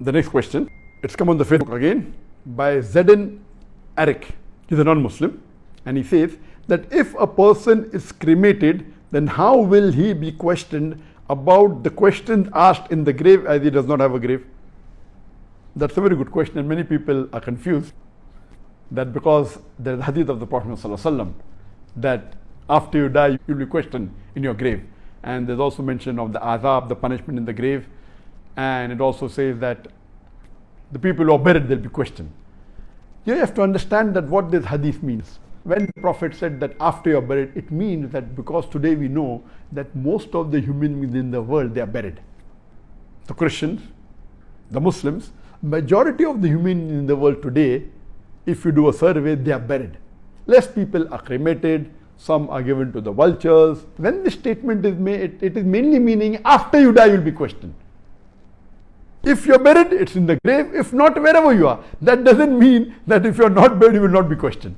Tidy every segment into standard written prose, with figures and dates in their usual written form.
The next question, it's come on the Facebook again by Zedin Eric. He's a non-Muslim, and he says that if a person is cremated, then how will he be questioned about the questions asked in the grave, as he does not have a grave? That's a very good question, and many people are confused that because there is a hadith of the Prophet ﷺ that after you die, you'll be questioned in your grave. And there's also mention of the azab, the punishment in the grave. And it also says that the people who are buried, they'll be questioned. You have to understand that what this hadith means. When the Prophet said that after you're buried, it means that because today we know that most of the human beings in the world, they are buried. The Christians, the Muslims, majority of the human in the world today, if you do a survey, they are buried. Less people are cremated, some are given to the vultures. When this statement is made, it is mainly meaning after you die, you'll be questioned. If you're buried, it's in the grave. If not, wherever you are. That doesn't mean that if you're not buried, you will not be questioned.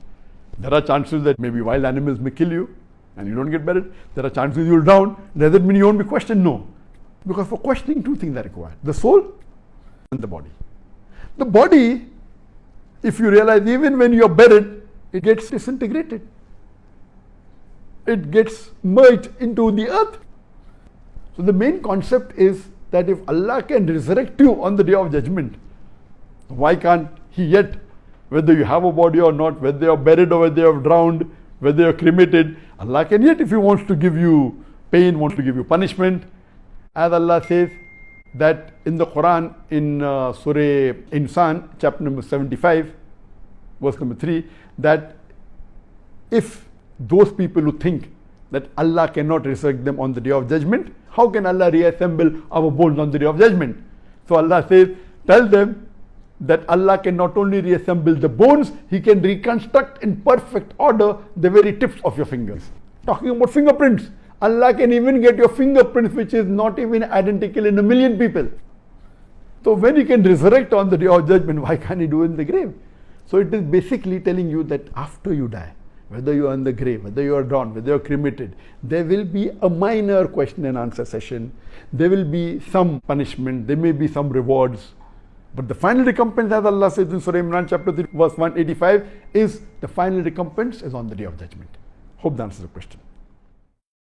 There are chances that maybe wild animals may kill you and you don't get buried. There are chances you'll drown. Does it mean you won't be questioned? No. Because for questioning, two things are required: the soul and the body. The body, if you realize, even when you're buried, it gets disintegrated. It gets merged into the earth. So the main concept is that if Allah can resurrect you on the day of judgment, why can't He yet, whether you have a body or not, whether you're buried or whether you're drowned, whether you're cremated, Allah can yet, if He wants to give you pain, wants to give you punishment, as Allah says that in the Quran, in Surah Insan, chapter number 75, verse number 3, that if those people who think that Allah cannot resurrect them on the day of judgment, how can Allah reassemble our bones on the day of judgment? So Allah says, tell them that Allah can not only reassemble the bones, He can reconstruct in perfect order the very tips of your fingers. Talking about fingerprints, Allah can even get your fingerprints, which is not even identical in a million people. So when He can resurrect on the day of judgment, why can't He do it in the grave? So it is basically telling you that after you die, whether you are in the grave, whether you are drowned, whether you are cremated, there will be a minor question and answer session. There will be some punishment, there may be some rewards. But the final recompense, as Allah says in Surah Imran chapter 3 verse 185, is the final recompense is on the day of judgment. Hope that answers the question.